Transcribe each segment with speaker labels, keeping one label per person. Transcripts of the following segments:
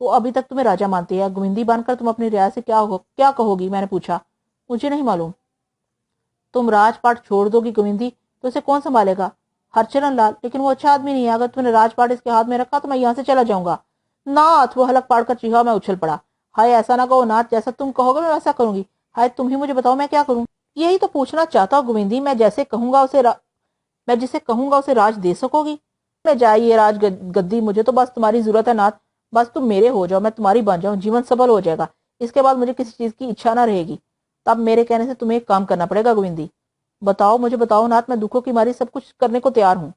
Speaker 1: وہ ابھی تک تمہیں راجا مانتی ہے، گوندی بن کر تم اپنی رعایا سے کیا کہو گی؟ میں نے پوچھا۔ مجھے نہیں معلوم۔ تم راج پاٹ چھوڑ دو گی گوندی تو اسے کون سنبھالے گا؟ ہرچرن لال، لیکن وہ اچھا آدمی نہیں ہے، اگر تم نے راج پاٹ اس کے ہاتھ میں رکھا تو میں یہاں سے چلا جاؤں گا۔ ناتھ، وہ حلق پاڑ کر چیخا۔ میں اچھل پڑا۔ ہائے ایسا نہ کہو ناتھ، جیسا تم کہو گے میں ویسا کروں گی۔ ہائے تم ہی مجھے بتاؤ میں کیا کروں؟ یہی تو پوچھنا چاہتا ہوں گوندی، میں جسے کہوں گا اسے راج دے سکو گی؟ میں جائیے راج گدی، مجھے تو بس تمہاری ضرورت ہے ناتھ، بس تم میرے ہو جاؤ، میں تمہاری بن جاؤں، جیون سبل ہو جائے گا، اس کے بعد مجھے کسی چیز کی اچھا نہ رہے گی۔ تب میرے کہنے سے تمہیں ایک کام کرنا پڑے گا گوندی۔ بتاؤ، مجھے بتاؤ ناتھ، میں دکھوں کی ماری سب کچھ کرنے کو تیار ہوں۔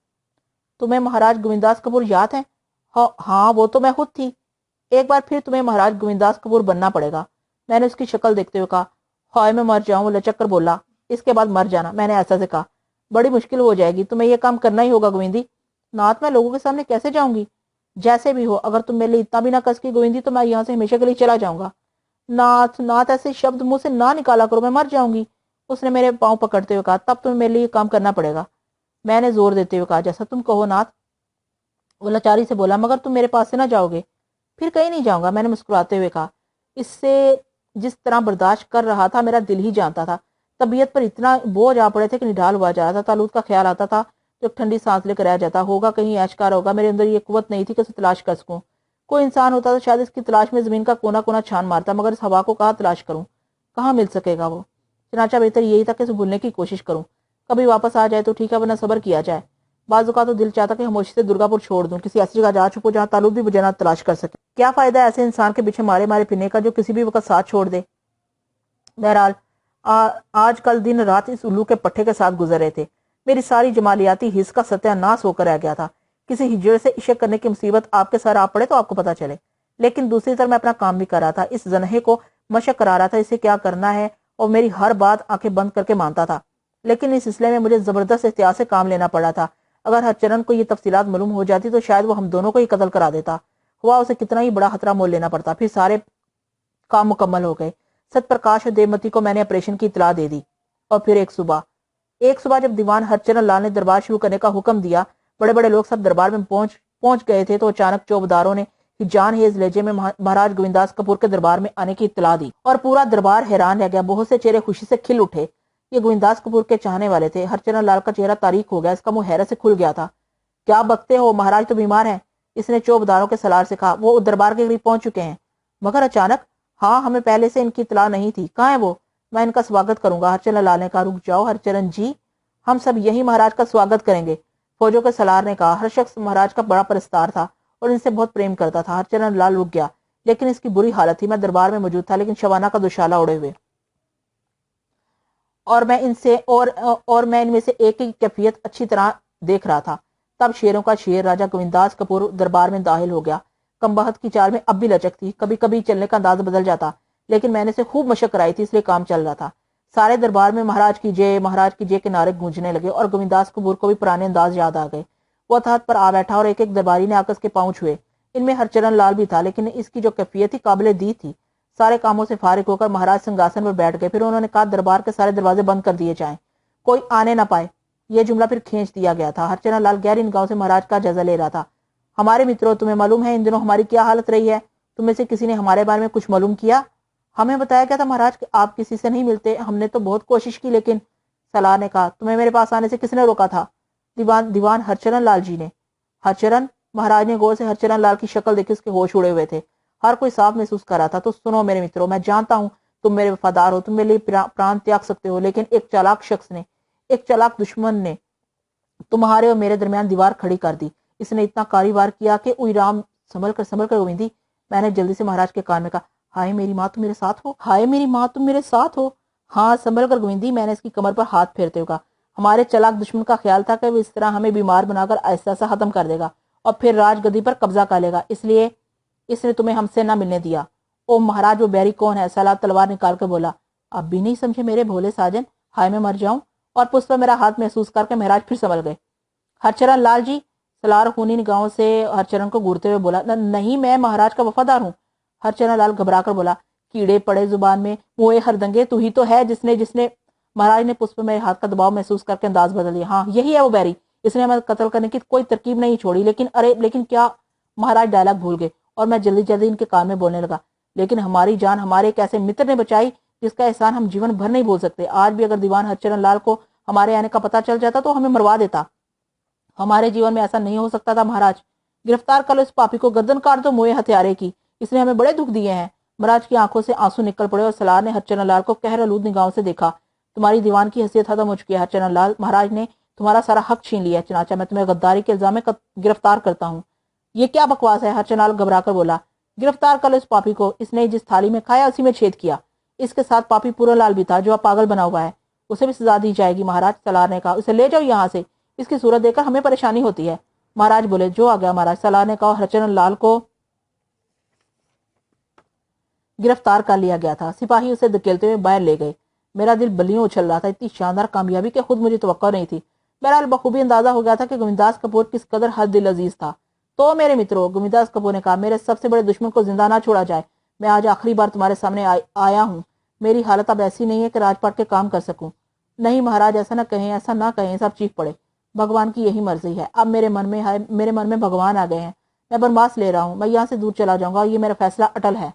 Speaker 1: تمہیں مہاراج گووندداس کپور یاد ہے؟ ہاں، وہ تو میں خود تھی۔ ایک بار پھر تمہیں مہاراج گووندداس کپور بننا پڑے گا۔ میں نے اس کی شکل دیکھتے ہوئے کہا۔ ہائے میں مر جاؤں، وہ لچک کر بولا۔ اس کے بعد مر جانا، میں نے ایسا سے کہا۔ بڑی مشکل ہو جائے گی، تمہیں یہ کام کرنا ہی ہوگا گووندی۔ ناتھ، میں لوگوں کے سامنے کیسے جاؤں گی؟ جیسے بھی ہو، اگر تم میرے لیے اتنا بھی نہ کس کی گووندی تو میں یہاں سے ہمیشہ کے لیے چلا جاؤں گا۔ ناتھ ایسے شبد منہ سے نہ نکالا کرو، میں مر جاؤں گی۔ اس نے میرے پاؤں پکڑتے ہوئے کہا۔ تب تمہیں میرے لیے کام کرنا پڑے گا۔ میں نے زور دیتے ہوئے کہا، جیسا تم کہو ناتھ۔ وہ لاچاری سے بولا، مگر تم میرے پاس سے نہ جاؤ گے؟ پھر کہیں نہیں جاؤں گا، میں نے مسکراتے ہوئے کہا۔ اس سے جس طرح برداشت کر رہا تھا میرا دل ہی جانتا تھا۔ طبیعت پر اتنا بوجھ آ پڑے تھے کہ نڈال ہوا جا رہا تھا۔ تالوت کا خیال آتا تھا جو ٹھنڈی سانس لے کر رہ جاتا ہوگا، کہیں ایشکار ہوگا۔ میرے اندر یہ قوت نہیں تھی کہ اسے تلاش کر سکوں۔ کوئی انسان ہوتا تو شاید اس کی تلاش میں زمین کا کونا کونا چھان مارتا، مگر اس ہوا کو کہاں تلاش کروں، کہاں مل سکے گا وہ؟ چنانچہ بہتر یہی تھا کہ اسے بھولنے کی کوشش کروں۔ کبھی واپس آ جائے تو ٹھیک ہے، ورنہ صبر کیا جائے۔ بعض اوقات تو دل چاہتا کہ خاموشی سے درگا پور چھوڑ دوں، کسی ایسی جگہ جا چھپوں جہاں تالوت بھی مجھے نہ تلاش کر سکے۔ کیا فائدہ ایسے انسان کے پیچھے مارے مارے پھرنے کا جو کسی بھی وقت ساتھ چھوڑ دے؟ بہرحال آج کل دن رات اس الو کے پٹھے کے ساتھ گزر رہے تھے۔ میری ساری جمالیاتی حص کا ستیہ ناس ہو کر رہ گیا تھا۔ کسی ہجڑے سے عشق کرنے کی مصیبت آپ کے سر آ پڑے تو آپ کو پتا چلے، لیکن دوسری طرف میں اپنا کام بھی کر رہا تھا۔ اس زنہے کو مشق کرا رہا تھا، اسے کیا کرنا ہے، اور میری ہر بات آنکھیں بند کر کے مانتا تھا۔ لیکن اس سلسلے میں مجھے زبردست احتیاط سے کام لینا پڑا تھا۔ اگر ہرچرن کو یہ تفصیلات معلوم ہو جاتی تو شاید وہ ہم دونوں کو ہی قتل کرا دیتا۔ ہوا اسے کتنا ہی بڑا خطرہ مول لینا پڑتا۔ پھر سارے کام مکمل ہو گئے۔ ست پرکاش اور دیومتی کو میں نے آپریشن کی اطلاع دے دی۔ اور پھر ایک صبح جب دیوان ہرچرن لال نے دربار شروع کرنے کا حکم دیا، بڑے بڑے لوگ سب دربار میں پہنچ گئے تھے، تو اچانک چوبداروں نے جان ہیز لہجے میں مہاراج گووندداس کپور کے دربار میں آنے کی اطلاع دی، اور پورا دربار حیران رہ گیا۔ بہت سے چہرے خوشی سے کھل اٹھے۔ یہ گووندداس کپور کے چاہنے والے تھے۔ ہرچرن لال کا چہرہ تاریک ہو گیا، اس کا منہ حیرت سے کھل گیا تھا۔ کیا بکتے ہو، مہاراج تو بیمار ہیں، اس نے چوبداروں کے سالار سے کہا۔ وہ دربار کے قریب پہنچ چکے ہیں۔ مگر اچانک؟ ہاں، ہمیں پہلے سے ان کی اطلاع نہیں تھی۔ کہاں ہے وہ؟ میں ان کا سواگت کروں گا۔ ہرچرن لال نے کہا۔ رک جاؤ ہرچرن جی، ہم سب یہی مہاراج کا سواگت کریں گے، فوجوں کے سالار نے کہا۔ ہر شخص مہاراج کا بڑا پرستار تھا اور ان سے بہت پریم کرتا تھا۔ ہرچرن لال رک گیا، لیکن اس کی بری حالت تھی۔ میں دربار میں موجود تھا، لیکن شبانہ کا دوشالہ اڑے ہوئے، اور میں ان میں سے ایک کی کیفیت اچھی طرح دیکھ رہا تھا۔ تب شیروں کا شیر راجہ گووندداس کپور دربار میں داخل ہو گیا۔ کم بخت کی چال میں اب بھی لچک تھی، کبھی کبھی چلنے کا انداز بدل جاتا، لیکن میں نے اسے خوب مشق کرائی تھی، اس لیے کام چل رہا تھا۔ سارے دربار میں مہاراج کی جے کے نعرے گونجنے لگے، اور گووندداس کپور کو بھی پرانے انداز یاد آ گئے۔ وہ تخت پر آ بیٹھا اور ایک ایک درباری نے آکر اس کے پاؤں چھوئے۔ ان میں ہرچرن لال بھی تھا، لیکن اس کی جو کیفیت تھی قابل دید تھی۔ سارے کاموں سے فارغ ہو کر مہاراج سنگھاسن پر بیٹھ گئے۔ پھر انہوں نے کہا، دربار کے سارے دروازے بند کر دیے جائیں، کوئی آنے نہ پائے۔ یہ جملہ پھر کھینچ دیا گیا تھا۔ ہرچرن لال گہری نگاہوں سے مہاراج کا جائزہ لے رہا تھا۔ ہمارے متروں، تمہیں معلوم ہے ان دنوں ہماری کیا حالت رہی ہے؟ تم میں سے کسی نے ہمارے بارے میں کچھ معلوم کیا؟ ہمیں بتایا گیا تھا مہاراج کہ آپ کسی سے نہیں ملتے۔ ہم نے تو بہت کوشش کی، لیکن سالار نے کہا۔ تمہیں میرے پاس آنے سے کس نے روکا تھا؟ دیوان ہرچرن لال جی نے۔ ہرچرن؟ مہاراج نے غور سے ہرچرن لال کی شکل دیکھی، اس کے ہوش اڑے ہوئے تھے۔ ہر کوئی صاف محسوس کر رہا تھا۔ تو سنو میرے متروں، میں جانتا ہوں تم میرے وفادار ہو، تم میرے لیے پران تیاگ سکتے ہو، لیکن ایک چالاک شخص نے، ایک چالاک دشمن نے تمہارے اور میرے درمیان دیوار کھڑی کر دی۔ اس نے اتنا کاری وار کیا کہ اوئی رام، سنبھل کر گووندی، میں نے جلدی سے مہاراج کے کان میں کہا۔ ہائے میری ماں، تم میرے ساتھ ہو؟ ہائے میری ماں، تم میرے ساتھ ہو؟ ہاں، سنبھل کر گووندی، میں نے اس کی کمر پر ہاتھ پھیرتے ہوئے کہا۔ ہمارے چالاک دشمن کا خیال تھا کہ وہ اس طرح ہمیں بیمار بنا کر آہستہ آہستہ ختم کر دے گا اور پھر راج گدی پر قبضہ کر لے گا، اس لیے اس نے تمہیں ہم سے نہ ملنے دیا۔ او مہاراج، وہ بیری کون ہے؟ سالار تلوار نکال کر بولا۔ اب بھی نہیں سمجھے میرے بھولے ساجن؟ ہائے میں مر جاؤں۔ اور پس پر میرا ہاتھ محسوس کر کے مہاراج پھر سنبھل گئے۔ ہرچرن لال جی، سالار خونی نگاہوں سے ہرچرن کو گورتے ہوئے بولا۔ نہیں، میں مہاراج کا وفادار ہوں۔ ہرچرن لال گھبرا کر بولا۔ کیڑے پڑے زبان میں، موئے ہردنگے، تو ہی تو ہے جس نے مہاراج نے پس پر میرے ہاتھ کا دباؤ محسوس کر کے انداز بدل دیا۔ ہاں، یہی ہے وہ بیری، اس نے ہمیں قتل کرنے کی کوئی ترکیب نہیں چھوڑی، لیکن کیا؟ مہاراج ڈائلاگ بھول گئے۔ اور میں جلدی جلدی ان کے کان میں بولنے لگا، لیکن ہماری جان ہمارے ایک ایسے متر نے بچائی جس کا احسان ہم جیون بھر نہیں بھول سکتے۔ آج بھی اگر دیوان ہرچرن لال کو ہمارے آنے کا پتہ چل جاتا تو ہمیں مروا دیتا۔ ہمارے جیون میں ایسا نہیں ہو سکتا تھا مہاراج، گرفتار کر لو اس پاپی کو، گردن کاٹ دو موئے ہتھیارے کی، اس نے ہمیں بڑے دکھ دیے ہیں۔ مہاراج کی آنکھوں سے آنسو نکل پڑے اور سالار نے ہرچرن لال کو قہر آلود نگاہوں سے دیکھا۔ تمہاری دیوان کی حیثیت ختم ہو چکی ہے ہرچرن لال، مہاراج نے تمہارا سارا حق چھین لیا ہے، چنانچہ میں تمہیں غداری کے الزام میں گرفتار کرتا ہوں۔ یہ کیا بکواس ہے؟ ہرچرن لال گھبرا کر بولا۔ گرفتار کر لو اس پاپی کو، اس نے جس تھالی میں کھایا اسی میں چھید کیا۔ اس کے ساتھ پاپی پورن لال بھی تھا جو اب پاگل بنا ہوا ہے، اسے بھی سزا دی جائے گی مہاراج، سالار نے کہا۔ اسے لے جاؤ یہاں سے، اس کی صورت دیکھ کر ہمیں پریشانی ہوتی ہے۔ مہاراج بولے، جو آ گیا مہاراج، سالار نے کہا۔ ہرچرن لال کو گرفتار کر لیا گیا تھا، سپاہی اسے دھکیلتے ہوئے باہر لے گئے۔ میرا دل بلیوں اچھل رہا تھا، اتنی شاندار کامیابی کہ خود مجھے توقع نہیں تھی۔ بہرحال بخوبی اندازہ ہو گیا تھا کہ گووند داس کپور کس قدر ہر دل عزیز تھا۔ تو میرے مترو، گووند داس کپور نے کہا، میرے سب سے بڑے دشمن کو زندہ نہ چھوڑا جائے۔ میں آج آخری بار تمہارے سامنے آیا ہوں، میری حالت اب ایسی نہیں ہے کہ راج پاٹ کے کام کر سکوں۔ نہیں مہاراج، ایسا نہ کہیں، ایسا نہ کہیں، سب چیخ پڑے۔ بھگوان کی یہی مرضی ہے، اب میرے من میں بھگوان آ گئے ہیں، میں برماس لے رہا ہوں، میں یہاں سے دور چلا جاؤں گا، یہ میرا فیصلہ اٹل ہے۔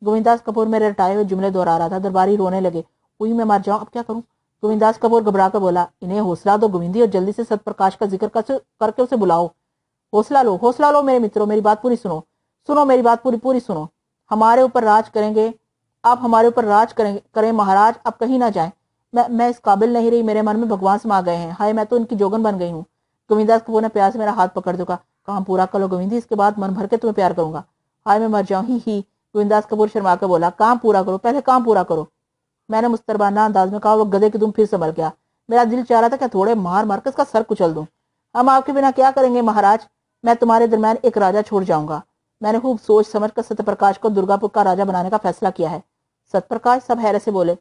Speaker 1: گووند داس کپور میرے رٹائے ہوئے جملے دہرا رہا تھا۔ درباری رونے لگے، اوئی میں مر جاؤں، اب کیا کروں؟ گووند داس کپور گھبرا کر بولا، انہیں حوصلہ دو گووندی، اور جلدی سے ست پرکاش کا ذکر کر کے اسے بلاؤ۔ حوصلہ لو میرے مترو، میری بات پوری سنو میری بات پوری سنو۔ ہمارے اوپر راج کریں گے، آپ ہمارے اوپر راج کریں مہاراج، اب کہیں نہ جائیں۔ میں اس قابل نہیں رہی، میرے من میں بھگوان سما گئے ہیں، ہائے میں تو ان کی جوگن بن گئی ہوں۔ گووند داس کپور نے پیار سے میرا ہاتھ پکڑ دیا، کام پورا کر لو گووندی، اس کے بعد من بھر کے تمہیں پیار کروں گا۔ ہائے میں مر جاؤں، ہی۔ گووند داس کپور شرما کر بولا، کام پورا کرو، پہلے کام پورا کرو۔ میں نے مستربانہ انداز میں کہا، وہ گدھے کی دم پھر سنبھل گیا۔ میرا دل چاہ رہا تھا کہ تھوڑے مار کر اس کا سر کچل دوں۔ ہم آپ کے بنا کیا کریں گے مہاراج، میں تمہارے درمیان ایک راجا چھوڑ جاؤں گا۔ میں نے خوب سوچ سمجھ کر ست پرکاش کو درگا پور کا راجا بنانے کا فیصلہ کیا ہے۔ ست پرکاش؟ سب حیرت سے بولے۔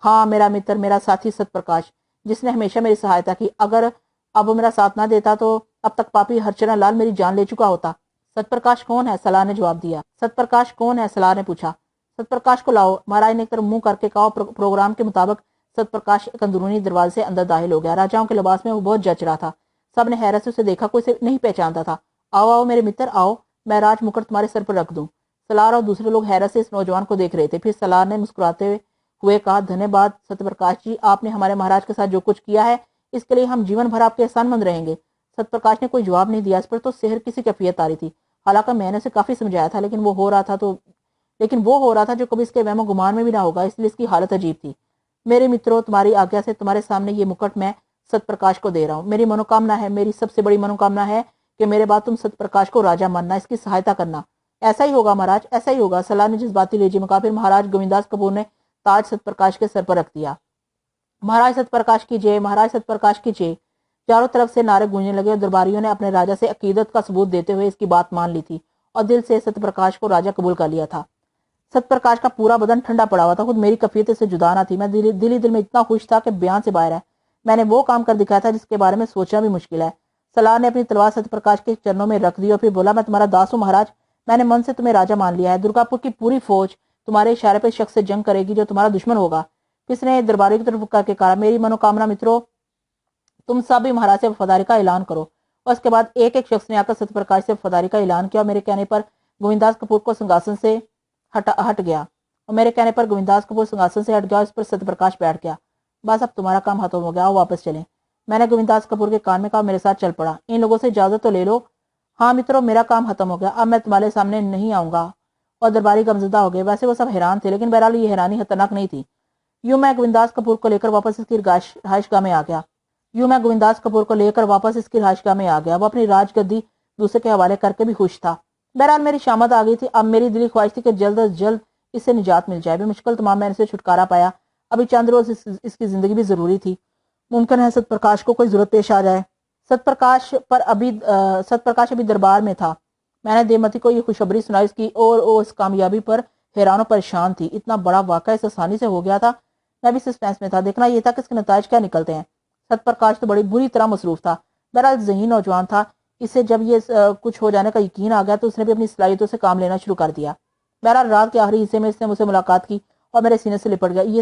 Speaker 1: ہاں، میرا متر، میرا ساتھی ست پرکاش، جس نے ہمیشہ میری سہایتا کی، اگر اب وہ میرا ساتھ نہ دیتا تو اب تک پاپی ہرچرن لال میری جان لے چکا ہوتا۔ ست پرکاش کون ہے؟ سالار نے جواب دیا۔ ست پرکاش کون ہے؟ سالار نے پوچھا۔ ست پرکاش کو لاؤ، مہاراج نے ایک طرف منہ کر کے کہا۔ پروگرام کے مطابق ست پرکاش ایک اندرونی دروازے سے اندر داخل ہو گیا۔ راجاؤں کے لباس میں وہ بہت جچ رہا تھا، سب نے حیرت سے اسے دیکھا، کوئی اسے نہیں پہچانتا تھا۔ آؤ میرے متر، آؤ، میں راج مکٹ تمہارے سر پر رکھ دوں۔ سالار اور دوسرے لوگ حیرت سے اس نوجوان کو دیکھ رہے تھے۔ پھر سالار نے مسکراتے ہوئے کہا، دھنیہ واد ست پرکاش جی، آپ نے ہمارے مہاراج کے ساتھ جو کچھ کیا ہے اس کے لیے ہم جیون بھر آپ کے احسان مند رہیں گے۔ ست پرکاش نے کوئی جواب نہیں دیا۔ اس پر تو سحر کسی کیفیت آ رہی تھی، حالانکہ میں نے اسے کافی سمجھایا تھا، لیکن وہ ہو رہا تھا جو کبھی اس کے وہم و گمان میں بھی نہ ہوگا، اس لیے اس کی حالت عجیب تھی۔ میرے مترو، تمہاری آگیا سے تمہارے سامنے یہ مکٹ میں ست پرکاش کو دے رہا ہوں۔ میری منوکامنا ہے، میری سب سے بڑی منوکامنا ہے کہ میرے بعد تم ست پرکاش کو راجا ماننا، اس کی سہایتا کرنا۔ ایسا ہی ہوگا مہاراج، ایسا ہی ہوگا، سالار نے جذباتی لہجے میں کہا۔ پھر مہاراج گووند داس کپور نے تاج ست پرکاش کے سر پر رکھ دیا۔ مہاراج ست پرکاش کی جے، مہاراج ست پرکاش کی جے۔ چاروں طرف سے نعرے گونجنے لگے اور درباریوں نے اپنے راجا سے عقیدت کا ثبوت دیتے ہوئے اس کی بات مان لی تھی اور دل سے ست پرکاش کو راجا قبول کر لیا تھا۔ ست پرکاش کا پورا بدن ٹھنڈا پڑا ہوا تھا، خود میری کفیت سے جدا نہ تھی۔ میں دل میں اتنا خوش تھا کہ بیان سے باہر ہے۔ میں نے وہ کام کر دکھایا تھا جس کے بارے میں سوچنا بھی مشکل ہے۔ سالار نے اپنی تلوار ست پرکاش کے چرنوں میں رکھ دی اور پھر بولا، میں تمہارا داس ہوں مہاراج، میں نے من سے تمہیں راجا مان لیا ہے۔ درگا پور کی پوری فوج تمہارے اشارے پر شخص سے جنگ کرے گی جو تمہارا دشمن ہوگا۔ کس نے درباری کی طرف کر کے کہا، میری منوکامنا مترو، تم سب بھی مہاراج سے وفاداری کا اعلان کرو۔ اور اس کے بعد ایک ایک شخص نے آ کر ست پرکاش سے وفاداری کا اعلان کیا اور میرے کہنے پر گووند داس کپور کو سنگھاسن سے ہٹ گیا اور اس پر ست پرکاش بیٹھ گیا۔ بس اب تمہارا کام ختم ہو گیا، آؤ واپس چلیں۔ میں نے گووند داس کپور کے کان میں کہا، میرے ساتھ چل پڑا، ان لوگوں سے اجازت تو لے لو۔ ہاں مترو، میرا کام ختم ہو گیا، اب میں تمہارے سامنے نہیں آؤں گا۔ اور درباری غمزدہ ہو گئے۔ ویسے وہ سب حیران تھے، لیکن بہرحال یہ حیرانی خطرناک نہیں تھی۔ یوں میں گووند داس کپور کو لے کر واپس اس کی رہائش گاہ میں آ گیا۔ وہ اپنی راج گدی دوسرے کے حوالے کر کے بھی خوش تھا۔ بہرحال میری شامت آ گئی تھی، اب میری دلی خواہش تھی کہ جلد از جلد اس سے نجات مل جائے۔ مشکل تمام میں نے اسے چھٹکارا پایا، ابھی چند روز اس کی زندگی بھی ضروری تھی۔ ممکن ہے ست پرکاش کو کوئی ضرورت پیش آ جائے۔ ست پرکاش ابھی دربار میں تھا۔ میں نے دیمتی کو یہ خوشخبری سنائی، اس کی اور اس کامیابی پر حیران و پریشان تھی۔ اتنا بڑا واقعہ اس آسانی سے ہو گیا تھا، میں بھی سسپینس میں تھا، دیکھنا یہ تھا کہ اس کے نتائج کیا نکلتے ہیں۔ ست پرکاش تو بڑی بری طرح مصروف تھا، بہرحال ذہین نوجوان تھا، اسے جب یہ کچھ ہو جانے کا یقین آ گیا تو اس نے بھی اپنی صلاحیتوں سے کام لینا شروع کر دیا۔ بہرحال رات کے آخری حصے میں اس نے مجھ سے ملاقات کی اور میرے سینے سے لپٹ گیا۔ یہ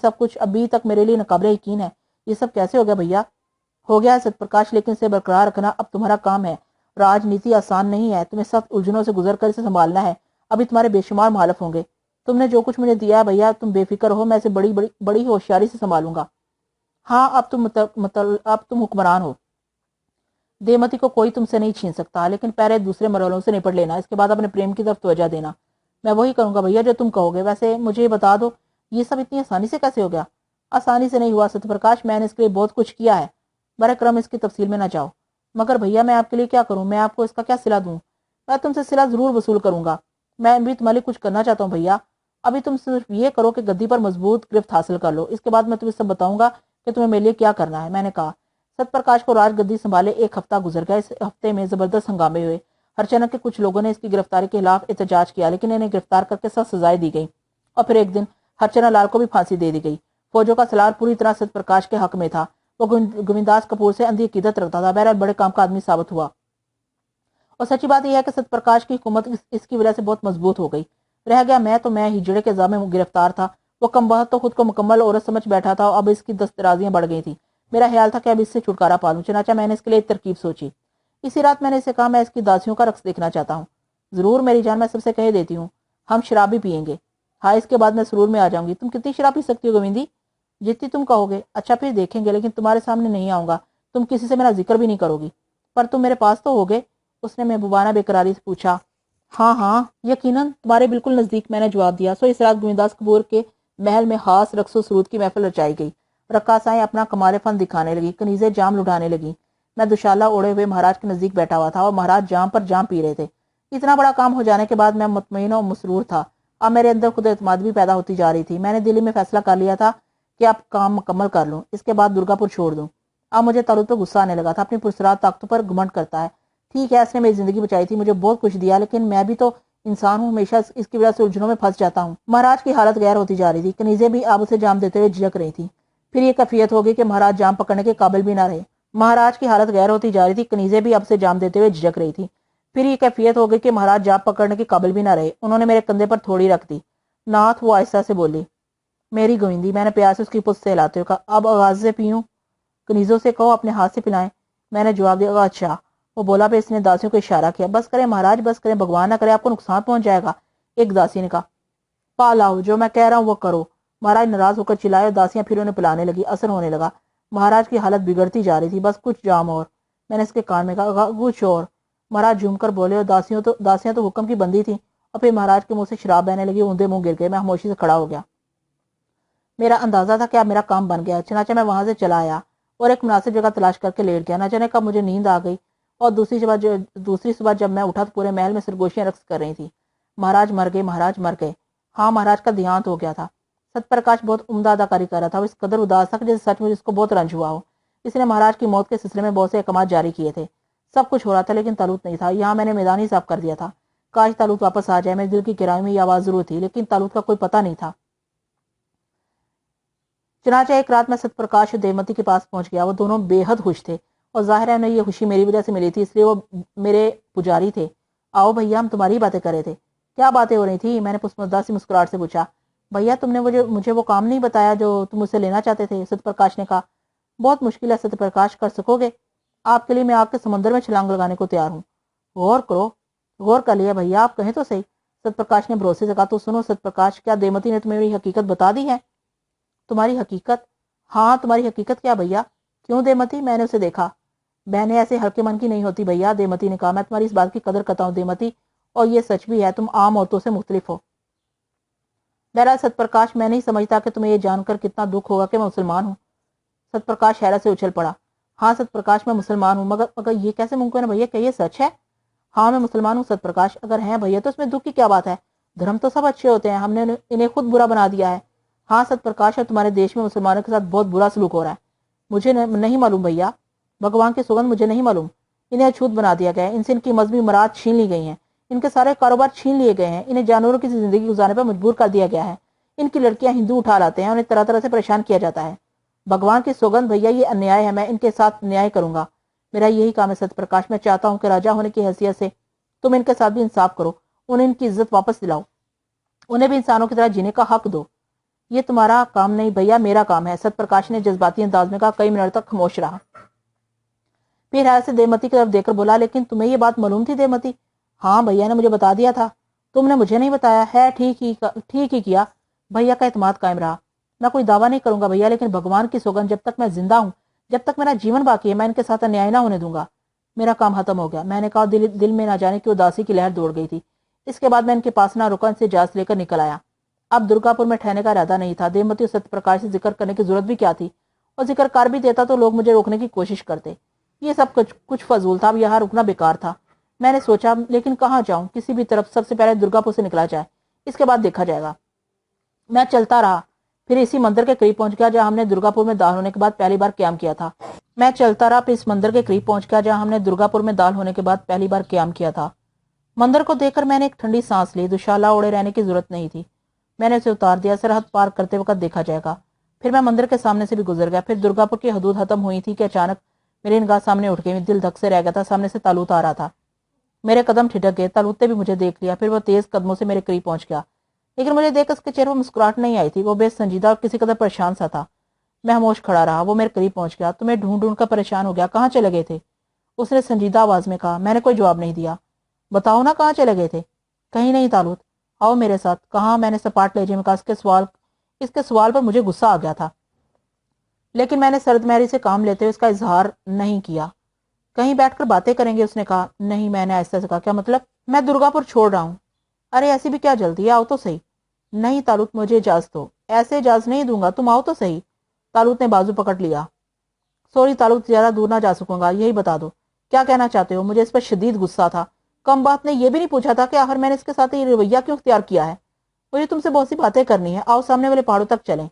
Speaker 1: سب کچھ ابھی تک میرے لیے ناقابل یقین ہے۔ یہ سب کیسے ہو گیا بھیا؟ ہو گیا ہے ست پرکاش، لیکن اسے برقرار رکھنا اب تمہارا کام ہے۔ راجنیتی آسان نہیں ہے، تمہیں سخت الجھنوں سے گزر کر اسے سنبھالنا ہے۔ ابھی تمہارے بے شمار مخالف ہوں گے۔ تم نے جو کچھ مجھے دیا ہے بھیا، تم بے فکر ہو، میں اسے بڑی ہوشیاری سے سنبھالوں گا۔ ہاں اب تم حکمران ہو، دیمتی کو کوئی تم سے نہیں چھین سکتا، لیکن پہلے دوسرے مرحلوں سے نپٹ لینا، اس کے بعد اپنے پریم کی طرف توجہ دینا۔ میں وہی کروں گا بھیا جو تم کہو گے۔ ویسے مجھے یہ بتا دو، یہ سب اتنی آسانی سے کیسے ہو گیا؟ آسانی سے نہیں ہوا ستیہ پرکاش، میں نے اس کے لیے بہت کچھ کیا ہے، برے کرم اس کی تفصیل میں نہ جاؤ۔ مگر بھیا میں آپ کے لیے کیا کروں؟ میں آپ کو اس کا کیا صلہ دوں؟ میں تم سے صلہ ضرور وصول کروں گا، میں بھی تمہارے لیے کچھ کرنا چاہتا ہوں بھیا۔ ابھی تم صرف یہ کرو کہ گدی پر مضبوط گرفت حاصل کر لو، اس کے بعد میں تمہیں سب بتاؤں گا کہ تمہیں میرے لیے کیا کرنا ہے۔ میں نے کہا۔ ستیہ پرکاش کو راج گدی سنبھالے ایک ہفتہ گزر گیا۔ اس ہفتے میں زبردست ہنگامے ہوئے۔ ہرچنن کے کچھ لوگوں نے اس کی گرفتاری کے خلاف احتجاج کیا، لیکن انہیں گرفتار کر کے سخت سزائیں دی گئیں، اور پھر ایک دن ہرچندر لال کو بھی پھانسی دے دی گئی۔ فوجوں کا سالار پوری طرح ستیہ پرکاش کے حق میں تھا، وہ گووندداس کپور سے اندھی عقیدت رکھتا تھا۔ بہرحال بڑے کام کا آدمی ثابت ہوا، اور سچی بات یہ ہے کہ ستیہ پرکاش کی حکومت اس کی وجہ سے بہت مضبوط ہو گئی۔ رہ گیا میں ہجڑے کے الزام میں گرفتار تھا۔ وہ کم بخت تو خود کو مکمل عورت سمجھ بیٹھا تھا، اب اس کی دسترازیاں بڑھ گئی تھیں۔ میرا خیال تھا کہ اب اس سے چھٹکارا پا لوں، چنانچہ میں نے اس کے لیے ایک ترکیب سوچی۔ اسی رات میں نے اسے کہا، میں اس کی داسیوں کا رقص دیکھنا چاہتا ہوں۔ ضرور میری جان، میں سب سے کہہ دیتی ہوں، ہم شراب بھی پیئیں گے۔ ہاں، اس کے بعد میں سرور میں آ جاؤں گی۔ تم کتنی شراب پی سکتی ہو گووندی؟ جتنی تم کہو گے۔ اچھا پھر دیکھیں گے، لیکن تمہارے سامنے نہیں آؤں گا، تم کسی سے میرا ذکر بھی نہیں کرو گی۔ پر تم میرے پاس تو ہوگے؟ اس نے محبوبانہ بے قراری سے پوچھا۔ ہاں ہاں یقیناً، تمہارے بالکل نزدیک، میں نے جواب دیا۔ سو اس رات گووندداس کپور کے محل میں خاص رقص و سرود کی محفل رچائی گئی۔ رقاصائیں اپنا کمال فن دکھانے لگی، کنیزیں جام لٹانے لگی۔ میں دوشالہ اوڑھے ہوئے مہاراج کے نزدیک بیٹھا ہوا تھا، اور مہاراج جام پر جام پی رہے تھے۔ اتنا بڑا کام ہو جانے کے بعد میں مطمئن اور مسرور تھا۔ اب میرے اندر خود اعتماد بھی پیدا ہوتی جا رہی تھی۔ میں نے دل میں فیصلہ کر لیا تھا کہ اب کام مکمل کر لوں، اس کے بعد درگا پور چھوڑ دوں۔ اب مجھے تالوت پہ غصہ آنے لگا تھا، اپنی پرسرات طاقتوں پر گھمنڈ کرتا ہے۔ ٹھیک ہے، اس نے میری زندگی بچائی تھی، مجھے بہت کچھ دیا، لیکن میں بھی تو انسان ہوں، ہمیشہ اس کی وجہ سے الجھنوں میں پھنس جاتا ہوں۔ مہاراج کی حالت غیر ہوتی جا رہی تھی، کنیزیں بھی اب اسے جام دیتے ہوئے جھجک رہی تھی۔ پھر یہ کیفیت ہوگی کہ مہاراج جام پکڑنے کے قابل بھی نہ رہے۔ مہاراج کی حالت غیر ہوتی جا رہی تھی، کنیزیں بھی اب سے جام دیتے ہوئے جھجک رہی تھی۔ پھر یہ کیفیت ہو گئی کہ مہاراج جام پکڑنے کے قابل بھی نہ رہے۔ انہوں نے میرے کندھے پر تھوڑی رکھ دی۔ ناتھ، وہ آہستہ سے بولی۔ میری گووندی، میں نے پیار سے اس کی پشت سے ہلاتے ہوئے کہا، اب آغاز سے پیوں؟ کنیزوں سے کہو اپنے ہاتھ سے پلائیں۔ میں نے جواب دیا، اچھا۔ وہ بولا، پھر اس نے داسیوں کو اشارہ کیا، بس کریں مہاراج، بس کریں، بھگوان نہ کرے آپ کو نقصان پہنچ جائے گا۔ ایک داسی نے کہا، پا لاؤ، جو میں کہہ رہا ہوں وہ کرو۔ مہاراج ناراض ہو کر چلائے، اور داسیاں پھر انہیں پلانے لگی۔ اثر ہونے لگا، مہاراج کی حالت بگڑتی جا رہی تھی۔ بس کچھ جام اور۔ میں نے اس کے کان میں کہا، کچھ اور۔ مہاراج جھوم کر بولے، اور داسیاں تو حکم کی بندی تھیں۔ اور پھر مہاراج کے منہ سے شراب بہنے لگی، اوندے منہ گر گئے۔ میں خاموشی سے کھڑا ہو گیا۔ میرا اندازہ تھا کہ اب میرا کام بن گیا، چنانچہ میں وہاں سے چلا آیا اور ایک مناسب جگہ تلاش کر کے لیٹ گیا۔ نہ جانے کب مجھے نیند آ گئی، اور دوسری صبح جب میں اٹھا تو پورے محل میں سرگوشیاں رقص کر رہی تھیں۔ مہاراج مر گئے، مہاراج مر گئے۔ ہاں، مہاراج کا دیہانت ہو گیا تھا۔ ستیہ پرکاش بہت عمدہ اداکاری کر رہا تھا، وہ اس قدر اداس تھا کہ جیسے سچ مچ اس کو بہت رنج ہوا ہو۔ اس نے مہاراج کی موت کے سلسلے میں بہت سے احکامات جاری کیے تھے۔ سب کچھ ہو رہا تھا، لیکن تالوت نہیں تھا۔ یہاں میں نے میدان ہی صاف کر دیا تھا۔ کاش تالوت واپس آ جائے۔ میرے دل کی گہرائی میں یہ آواز ضرور تھی، لیکن تالوت کا کوئی پتہ نہیں تھا۔ چنانچہ ایک رات میں ستیہ پرکاش اور دیومتی کے پاس پہنچ گیا۔ وہ دونوں بے حد خوش تھے، اور ظاہر ہے انہیں یہ خوشی میری وجہ سے ملی تھی، اس لیے وہ میرے پجاری تھے۔ آؤ بھیا، ہم تمہاری باتیں کر رہے تھے۔ کیا باتیں ہو رہی تھی؟ میں نے پسماندہ سی مسکراہٹ سے پوچھا۔ بھیا، تم نے مجھے وہ کام نہیں بتایا جو تم اسے لینا چاہتے تھے، ستیہ پرکاش نے کہا۔ بہت مشکل ہے ستیہ پرکاش، کر سکو گے؟ آپ کے لیے میں آگ کے سمندر میں چھلانگ لگانے کو تیار ہوں۔ غور کرو۔ غور کر لیا بھیا، آپ کہیں تو صحیح۔ ستیہ پرکاش نے بھروسے سے کہا۔ تو سنو ستیہ پرکاش، کیا دیمتی نے تمہیں میری حقیقت بتا دی ہے؟ تمہاری حقیقت؟ ہاں، تمہاری حقیقت کیا بھیا؟ کیوں دیمتی؟ میں نے اسے دیکھا۔ بہنیں ایسے ہلکے من کی نہیں ہوتی بھیا، دیمتی نے کہا۔ میں تمہاری اس بات کی قدر کرتا ہوں دیمتی، اور یہ سچ بھی ہے، تم عام عورتوں سے مختلف ہو۔ بہرحال ستیہ پرکاش، میں نہیں سمجھتا کہ تمہیں یہ جان کر کتنا دکھ ہوگا کہ میں مسلمان ہوں۔ ستیہ پرکاش حیرت سے اچھل پڑا۔ ہاں ستیہ پرکاش، میں مسلمان ہوں، مگر یہ کیسے ممکن ہے بھیا؟ کہ یہ سچ ہے؟ ہاں، میں مسلمان ہوں ستیہ پرکاش۔ اگر ہیں بھیا تو اس میں دکھ کی کیا بات ہے؟ دھرم تو سب اچھے ہوتے ہیں، ہم نے انہیں خود برا بنا دیا ہے۔ ہاں ستیہ پرکاش، اور تمہارے دیش میں مسلمانوں کے ساتھ بہت برا سلوک ہو رہا ہے۔ مجھے نہیں معلوم بھیا، بھگوان کی سوگند مجھے نہیں معلوم۔ انہیں اچھوت بنا دیا گیا ہے، ان سے ان کی مذہبی مراد چھین لی گئی ہیں، ان کے سارے کاروبار چھین لیے گئے ہیں، انہیں جانوروں کی زندگی گزارنے پر مجبور کر دیا گیا ہے۔ ان کی لڑکیاں ہندو اٹھا لاتے ہیں، انہیں طرح طرح سے پریشان کیا جاتا ہے۔ بھگوان کی سوگند بھیا، یہ انیائے ہے، میں ان کے ساتھ نیائے کروں گا۔ میرا یہی کام ہے ستیہ پرکاش۔ میں چاہتا ہوں کہ راجہ ہونے کی حیثیت سے تم ان کے ساتھ بھی انصاف کرو، انہیں ان کی عزت واپس دلاؤ، انہیں بھی انسانوں کی طرح جینے کا حق دو۔ یہ تمہارا کام نہیں بھیا، میرا کام ہے، ستیہ پرکاش نے جذباتی انداز میں کہا۔ کئی منٹ تک خاموش رہا۔ پھر ایسے دیمتی کی طرف دیکھ کر بولا لیکن تمہیں یہ بات معلوم تھی دیمتی؟ ہاں بھیا نے مجھے بتا دیا تھا، تم نے مجھے نہیں بتایا ہے؟ ٹھیک ہی کیا، بھیا کا اعتماد قائم رہا۔ میں کوئی دعویٰ نہیں کروں گا بھیا، لیکن بھگوان کی سوگن جب تک میں زندہ ہوں، جب تک میرا جیون باقی ہے، میں ان کے ساتھ انیائے نہ ہونے دوں گا۔ میرا کام ختم ہو گیا، میں نے کہا۔ دل میں نہ جانے کی اداسی کی لہر دوڑ گئی تھی۔ اس کے بعد میں ان کے پاس نہ رکا، ان سے اجازت لے کر نکل آیا۔ اب درگا پور میں ٹھہرنے کا ارادہ نہیں تھا۔ دیمتی اور ستیہ پرکاش سے ذکر کرنے کی ضرورت بھی کیا تھی، اور ذکر کر بھی دیتا تو لوگ مجھے روکنے کی کوشش کرتے۔ یہ سب کچھ فضول تھا، اب یہاں رکنا بیکار تھا۔ میں نے سوچا لیکن کہاں جاؤں، کسی بھی طرف سب سے پہلے درگا پور سے نکلا جائے، اس کے بعد دیکھا جائے گا۔ میں چلتا رہا، پھر اسی مندر کے قریب پہنچ گیا جہاں ہم نے درگا پور میں داخل ہونے کے بعد پہلی بار قیام کیا تھا۔ مندر کو دیکھ کر میں نے ایک ٹھنڈی سانس لی۔ دوشالہ اوڑے رہنے کی ضرورت نہیں تھی، میں نے اسے اتار دیا۔ سرحد پار کرتے وقت دیکھا جائے گا۔ پھر میں مندر کے سامنے سے بھی گزر گیا۔ پھر درگا پور کی حدود ختم ہوئی تھی کہ اچانک میری نگاہ سامنے اٹھ گئی۔ دل دھک سے رہ گیا تھا۔ سامنے سے تالوت آ رہا تھا، میرے قدم ٹھٹک گئے۔ تالوت نے بھی مجھے دیکھ لیا، پھر وہ تیز قدموں سے میرے قریب پہنچ گیا، لیکن مجھے دیکھ کر اس کے چہرے پر مسکراہٹ نہیں آئی تھی۔ وہ بے سنجیدہ اور کسی قدر پریشان سا تھا۔ میں خاموش کھڑا رہا۔ وہ میرے قریب پہنچ گیا۔ تمہیں ڈھونڈ ڈھونڈ کر پریشان ہو گیا، کہاں چلے گئے تھے؟ اس نے سنجیدہ آواز میں کہا۔ میں نے کوئی جواب نہیں دیا۔ بتاؤ نا، کہاں چلے گئے تھے؟ کہیں نہیں تالوت، آؤ میرے ساتھ۔ کہاں؟ میں نے سپاٹ لہجے میں کہا۔ اس کے سوال پر مجھے غصہ آ گیا تھا، لیکن میں نے سرد مہری سے کام لیتے ہوئے اس کا اظہار نہیں کیا۔ کہیں بیٹھ کر باتیں کریں گے، اس نے کہا۔ نہیں، میں نے آہستہ سے کہا۔ کیا مطلب؟ میں درگا پور چھوڑ رہا ہوں۔ ارے ایسی بھی کیا جلدی ہے، آؤ تو صحیح۔ نہیں تالوت، مجھے اجازت دو۔ ایسے اجازت نہیں دوں گا، تم آؤ تو صحیح۔ تالوت نے بازو پکڑ لیا۔ سوری تالوت، زیادہ دور نہ جا سکوں گا، یہی بتا دو کیا کہنا چاہتے ہو۔ مجھے اس پر شدید غصہ تھا۔ کم بات نے یہ بھی نہیں پوچھا تھا کہ آخر میں نے اس کے ساتھ یہ رویہ کیوں اختیار کیا ہے۔ مجھے تم سے بہت سی باتیں کرنی ہے، آؤ سامنے والے پہاڑوں تک چلیں۔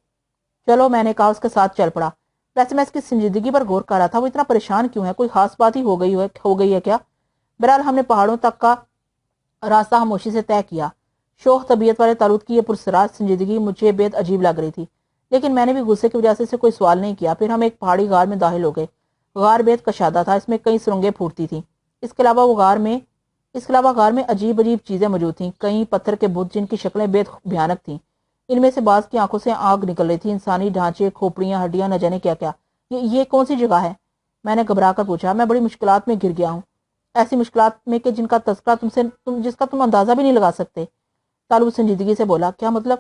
Speaker 1: چلو، میں نے کہا، اس کے ساتھ چل پڑا۔ ویسے میں اس کی سنجیدگی پر غور کر رہا تھا۔ وہ اتنا پریشان کیوں ہے؟ کوئی خاص بات ہی ہو گئی ہے کیا؟ بہرحال ہم نے پہاڑوں تک کا راستہ خاموشی سے طے کیا۔ شوخ طبیعت والے تالوت کی یہ پرسرار سنجیدگی مجھے بے حد عجیب لگ رہی تھی، لیکن میں نے بھی غصے کی وجہ سے کوئی سوال نہیں کیا۔ پھر ہم ایک پہاڑی غار میں داخل ہو گئے۔ غار بے حد کشادہ تھا، اس میں کئی سرنگیں پھوٹتی تھیں۔ اس کے علاوہ غار میں عجیب چیزیں موجود تھیں۔ کئی پتھر کے بت جن کی شکلیں بے حد بھیانک تھیں۔ ان میں سے بعض کی آنکھوں سے آگ نکل رہی تھی۔ انسانی ڈھانچے، کھوپڑیاں، ہڈیاں، نہ جانے کیا کیا۔ یہ کون سی جگہ ہے؟ میں نے گھبرا کر پوچھا۔ میں بڑی مشکلات میں گر گیا ہوں، ایسی مشکلات میں کہ جن کا تذکرہ جس کا تم اندازہ بھی نہیں لگا سکتے۔ تالوت سنجیدگی سے بولا۔ کیا مطلب؟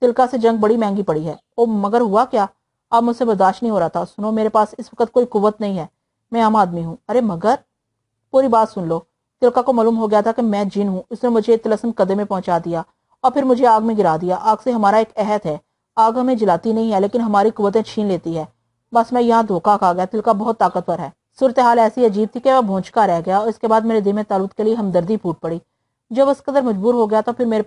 Speaker 1: تلکا سے جنگ بڑی مہنگی پڑی ہے۔ او مگر ہوا کیا؟ اب مجھ سے برداشت نہیں ہو رہا تھا۔ سنو، میرے پاس اس وقت کوئی قوت نہیں ہے، میں عام آدمی ہوں۔ ارے مگر پوری بات سن لو۔ تلکا کو معلوم ہو گیا تھا کہ میں جن ہوں۔ اس نے مجھے طلسم قدے میں پہنچا دیا اور پھر مجھے آگ میں گرا دیا۔ آگ سے ہمارا ایک عہد ہے، آگ ہمیں جلاتی نہیں ہے لیکن ہماری قوتیں چھین لیتی ہے۔ بس میں یہاں دھوکہ کھا گیا۔ تلکا بہت طاقتور ہے۔ صورتحال ایسی عجیب تھی کہ وہ بھونچکا رہ گیا، اور اس کے بعد میرے دل میں تالوت کے لیے ہمدردی پھوٹ پڑی۔ جب وہ اس قدر مجبور ہو گیا تو پھر میرے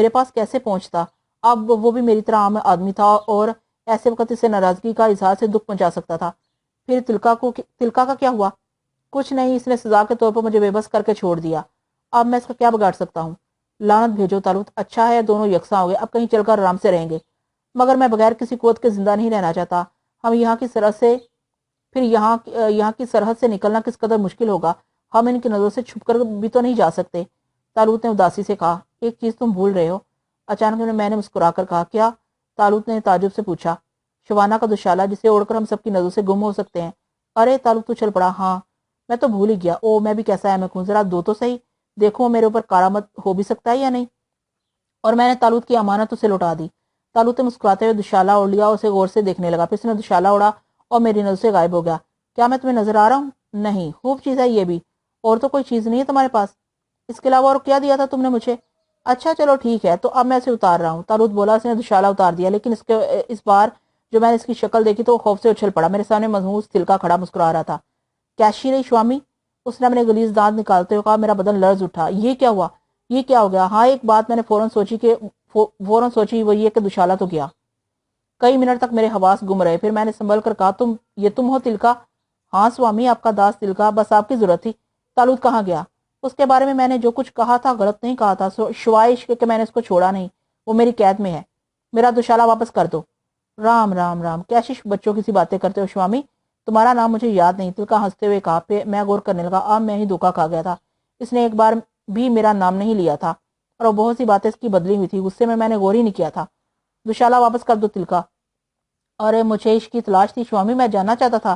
Speaker 1: پاس کیسے پہنچتا؟ اب وہ بھی میری طرح عام آدمی تھا اور ایسے وقت اسے ناراضگی کا اظہار سے دکھ پہنچا سکتا تھا۔ پھر تلکا کا کیا ہوا؟ کچھ نہیں، اس نے سزا کے طور پر مجھے بے بس کر کے چھوڑ دیا۔ اب میں اس کا کیا بگاڑ سکتا ہوں؟ لعنت بھیجو تالوت، اچھا ہے دونوں یکساں ہو گئے، اب کہیں چل کر آرام سے رہیں گے۔ مگر میں بغیر کسی قوت کے زندہ نہیں رہنا چاہتا۔ ہم یہاں کی سرحد سے نکلنا کس قدر مشکل ہوگا، ہم ان کی نظروں سے چھپ کر بھی تو نہیں جا سکتے۔ تالوت نے اداسی سے کہا۔ ایک چیز تم بھول رہے ہو۔ اچانک میں نے مسکرا کر کہا۔ کیا؟ تالوت نے تعجب سے پوچھا۔ شبانہ کا دوشالہ، جسے اوڑھ کر ہم سب کی نظروں سے گم ہو سکتے ہیں۔ ارے تالوت تو چل پڑا۔ ہاں میں تو بھول ہی گیا۔ او میں بھی کیسا احمق ہوں، ذرا دو تو صحیح، دیکھو میرے اوپر کارآمد ہو بھی سکتا ہے یا نہیں۔ اور میں نے تالوت کی امانت اسے لوٹا دی۔ تالوت نے مسکراتے ہوئے دوشالہ اوڑھ لیا اور اسے غور سے دیکھنے لگا۔ پھر اس نے دوشالہ اوڑھا اور میری نظر سے غائب ہو گیا۔ کیا میں تمہیں نظر آ رہا ہوں؟ نہیں، خوب چیز ہے یہ بھی، اور تو کوئی چیز نہیں ہے تمہارے پاس؟ اس کے علاوہ اور کیا دیا تھا تم نے مجھے؟ اچھا چلو ٹھیک ہے، تو اب میں اسے اتار رہا ہوں۔ تالوت بولا۔ اس نے دوشالہ اتار دیا، لیکن اس بار جو میں نے اس کی شکل دیکھی تو وہ خوف سے اچھل پڑا۔ میرے سامنے مدھوس تلکا کھڑا مسکرا رہا تھا۔ کیشی رہی سوامی؟ اس نے اپنے غلیظ دانت نکالتے ہوئے کہا۔ میرا بدن لرز اٹھا۔ یہ کیا ہوا؟ یہ کیا ہو گیا؟ ہاں ایک بات میں نے فوراً سوچی، وہ یہ کہ دوشالہ تو گیا۔ کئی منٹ تک میرے حواس گم رہے، پھر میں نے سنبھل کر کہا۔ یہ تم ہو تلکا؟ ہاں سوامی، آپ کا داس تلکا، بس آپ کی ضرورت تھی۔ تالوت کہاں گیا؟ اس کے بارے میں نے جو کچھ کہا تھا غلط نہیں کہا تھا، شوائے عشق کہ میں نے اس کو چھوڑا نہیں، وہ میری قید میں ہے۔ میرا دوشالہ واپس کر دو۔ رام رام رام، کیسی بچوں کی سی باتیں کرتے ہو سوامی، تمہارا نام مجھے یاد نہیں؟ تلکا ہنستے ہوئے کہا۔ میں غور کرنے لگا۔ اب میں ہی دھوکہ کھا گیا تھا، اس نے ایک بار بھی میرا نام نہیں لیا تھا اور بہت سی باتیں اس کی بدلی ہوئی تھی۔ غصے میں نے غور ہی نہیں کیا تھا۔ دوشالہ واپس کر دو تلکا۔ ارے مجھے عشق کی تلاش تھی سوامی، میں جاننا چاہتا تھا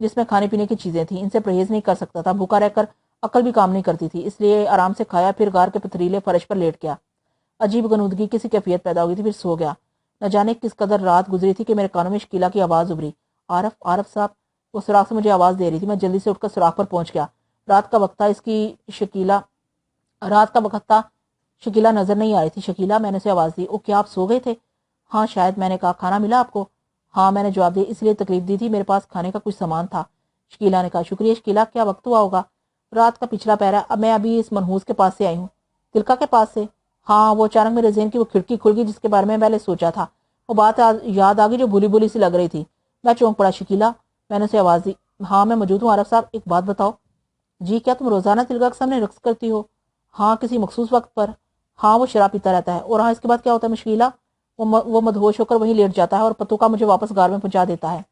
Speaker 1: جس میں کھانے پینے کی چیزیں تھیں، ان سے پرہیز نہیں کر سکتا تھا۔ بھوکا رہ کر عقل بھی کام نہیں کرتی تھی، اس لیے آرام سے کھایا، پھر غار کے پتھریلے فرش پر لیٹ گیا۔ عجیب غنودگی کسی کیفیت پیدا ہو گئی تھی، پھر سو گیا۔ نہ جانے کس قدر رات گزری تھی کہ میرے کانوں میں شکیلا کی آواز ابھری، عارف، عارف صاحب۔ وہ سوراخ سے مجھے آواز دے رہی تھی۔ میں جلدی سے اٹھ کر سوراخ پر پہنچ گیا۔ رات کا وقت تھا، شکیلا نظر نہیں آ رہی تھی۔ شکیلا، میں نے اسے آواز دی۔ او، کیا آپ سو گئے تھے؟ ہاں شاید، میں نے کہا۔ کھانا ملا آپ کو؟ ہاں، میں نے جواب دیا، اس لیے تکلیف دی تھی، میرے پاس کھانے کا کچھ سامان تھا۔ شکیلا نے کہا۔ شکریہ شکیلا، کیا وقت ہوا ہوگا؟ رات کا پچھلا پہرا، اب میں ابھی اس منحوس کے پاس سے آئی ہوں۔ تلکا کے پاس سے؟ ہاں، وہ اچانک میرے ذہن کی وہ کھڑکی کھل گئی جس کے بارے میں پہلے سوچا تھا۔ وہ بات یاد آ گئی جو بھولی بھولی سی لگ رہی تھی۔ میں چونک پڑا۔ شکیلا، میں نے اسے آواز دی۔ ہاں، میں موجود ہوں عارف صاحب، ایک بات بتاؤ۔ جی، کیا تم روزانہ تلکا کے سامنے رقص کرتی ہو؟ ہاں، کسی مخصوص وقت پر۔ ہاں، وہ شراب پیتا رہتا ہے۔ اور ہاں، اس کے بعد کیا ہوتا ہے شکیلا؟ وہ مدہوش ہو کر وہیں لیٹ جاتا ہے اور پتو کا مجھے واپس غار میں پہنچا دیتا ہے۔